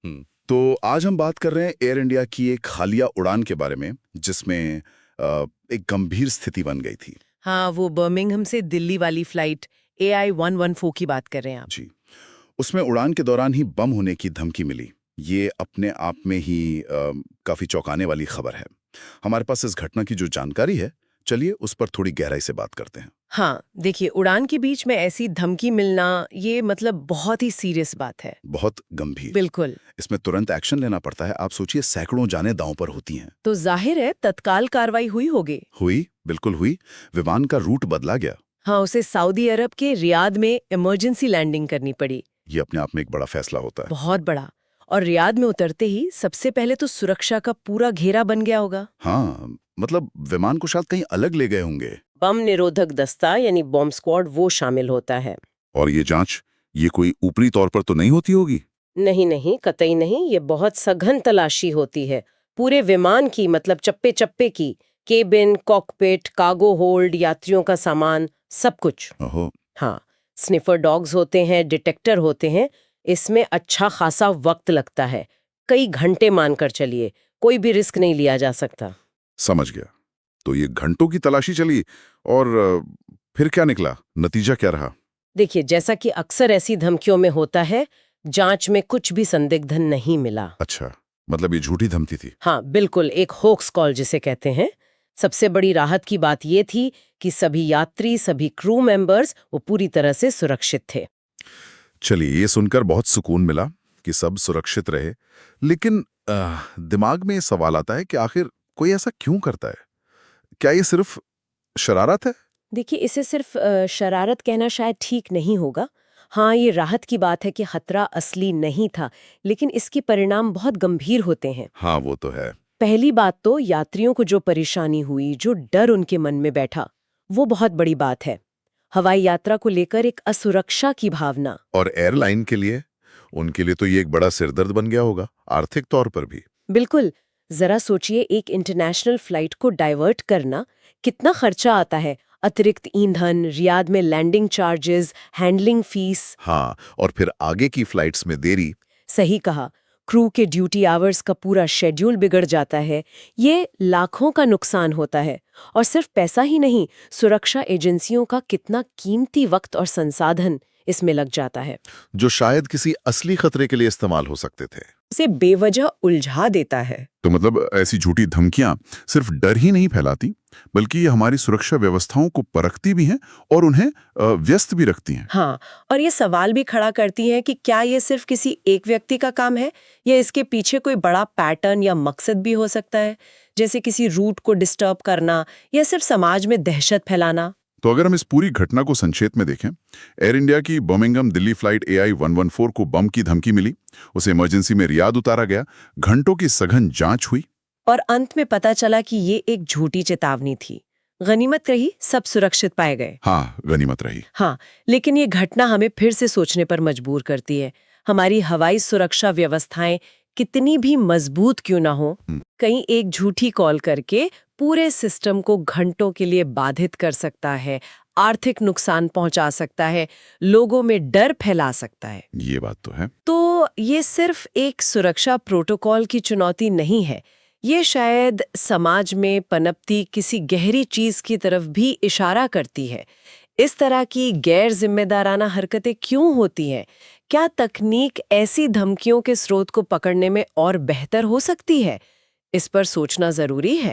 तो आज हम बात कर रहे हैं एयर इंडिया की एक हालिया उड़ान के बारे में जिसमें एक गंभीर स्थिति बन गई थी। हाँ, वो बर्मिंघम से दिल्ली वाली फ्लाइट AI-114 की बात कर रहे हैं आप। जी, उसमें उड़ान के दौरान ही बम होने की धमकी मिली। ये अपने आप में ही काफी चौंकाने वाली खबर है। हमारे पास इस घटना की जो जानकारी है, चलिए उस पर थोड़ी गहराई से बात करते हैं। हाँ, देखिए उड़ान के बीच में ऐसी धमकी मिलना ये मतलब बहुत ही सीरियस बात है। बहुत गंभीर। बिल्कुल। इसमें तुरंत एक्शन लेना पड़ता है। आप सोचिए, सैकड़ों जानें दांव पर होती हैं। तो जाहिर है तत्काल कार्रवाई हुई होगी। हुई, बिल्कुल हुई। विमान का रूट बदला गया। हाँ, उसे सऊदी अरब के रियाद में इमरजेंसी लैंडिंग करनी पड़ी। ये अपने आप में एक बड़ा फैसला होता है। बहुत बड़ा। और रियाद में उतरते ही सबसे पहले तो सुरक्षा का पूरा घेरा बन गया होगा। हाँ, मतलब विमान को शायद कहीं अलग ले गए होंगे। बम निरोधक दस्ता यानी बॉम्ब स्क्वाड वो शामिल होता है। और ये जांच, ये कोई ऊपरी तौर पर तो नहीं होती होगी? नहीं नहीं, कतई नहीं। ये बहुत सघन तलाशी होती है पूरे विमान की, मतलब चप्पे चप्पे की। केबिन, कॉकपिट, कार्गो होल्ड, यात्रियों का सामान, सब कुछ। ओहो। हाँ, स्निफर डॉग्स होते हैं, डिटेक्टर होते हैं। इसमें अच्छा खासा वक्त लगता है, कई घंटे मानकर चलिए। कोई भी रिस्क नहीं लिया जा सकता। समझ गया। तो ये घंटों की तलाशी चली और फिर क्या निकला? नतीजा क्या रहा? देखिए, जैसा कि अक्सर ऐसी धमकियों में होता है, जांच में कुछ भी संदिग्ध नहीं मिला। अच्छा, मतलब ये झूठी धमकी थी। हाँ बिल्कुल, एक होक्स कॉल जिसे कहते हैं। सबसे बड़ी राहत की बात ये थी कि सभी यात्री, सभी क्रू मेंबर्स वो पूरी तरह से सुरक्षित थे। चलिए, ये सुनकर बहुत सुकून मिला कि सब सुरक्षित रहे। लेकिन दिमाग में ये सवाल आता है कि आखिर कोई ऐसा क्यों करता है? क्या ये सिर्फ शरारत है? देखिए, इसे सिर्फ शरारत कहना शायद ठीक नहीं होगा। हाँ, ये राहत की बात है कि खतरा असली नहीं था, लेकिन इसके परिणाम बहुत गंभीर होते हैं। हाँ, वो तो है। पहली बात तो यात्रियों को जो परेशानी हुई, जो डर उनके मन में बैठा, वो बहुत बड़ी बात है। हवाई यात्रा को लेकर एक असुरक्षा की भावना। और एयरलाइन के लिए? उनके लिए तो ये एक बड़ा सिरदर्द बन गया होगा, आर्थिक तौर पर भी। बिल्कुल। जरा सोचिए, एक इंटरनेशनल फ्लाइट को डाइवर्ट करना कितना खर्चा आता है। अतिरिक्त ईंधन, रियाद में लैंडिंग चार्जेस, हैंडलिंग फीस। हाँ, और फिर आगे की फ्लाइट्स में देरी। सही कहा। क्रू के ड्यूटी आवर्स का पूरा शेड्यूल बिगड़ जाता है। ये लाखों का नुकसान होता है। और सिर्फ पैसा ही नहीं, सुरक्षा एजेंसियों का कितना कीमती वक्त और संसाधन इसमें लग जाता है, जो शायद किसी असली खतरे के लिए इस्तेमाल हो सकते थे। उसे बेवजह उलझा देता है। तो मतलब ऐसी झूठी धमकियां सिर्फ डर ही नहीं फैलाती, बल्कि ये हमारी सुरक्षा व्यवस्थाओं को परखती भी हैं और उन्हें व्यस्त भी रखती हैं। हाँ, और ये सवाल भी खड़ा करती है कि क्या ये सिर्फ किसी एक व्यक्ति का काम है, या इसके पीछे कोई बड़ा पैटर्न या मकसद भी हो सकता है, जैसे किसी रूट को डिस्टर्ब करना या सिर्फ समाज में दहशत फैलाना। तो अगर हम इस पूरी घटना को संक्षेप में देखें, एयर इंडिया की बर्मिंघम दिल्ली फ्लाइट AI-114 को बम की धमकी मिली, उसे इमरजेंसी में रियाद उतारा गया, घंटों की सघन जांच हुई और अंत में पता चला कि ये एक झूठी चेतावनी थी। गनीमत रही, सब सुरक्षित पाए गए। हाँ, गनीमत रही। हाँ, लेकिन ये घटना हमें फिर से सोचने पर मजबूर करती है। हमारी हवाई सुरक्षा व्यवस्थाएं कितनी भी मजबूत क्यों ना हो, कहीं एक झूठी कॉल करके पूरे सिस्टम को घंटों के लिए बाधित कर सकता है, आर्थिक नुकसान पहुंचा सकता है, लोगों में डर फैला सकता है। ये बात तो है। तो ये सिर्फ एक सुरक्षा प्रोटोकॉल की चुनौती नहीं है, ये शायद समाज में पनपती किसी गहरी चीज की तरफ भी इशारा करती है। इस तरह की गैर जिम्मेदाराना हरकतें क्यों होती हैं? क्या तकनीक ऐसी धमकियों के स्रोत को पकड़ने में और बेहतर हो सकती है? इस पर सोचना जरूरी है।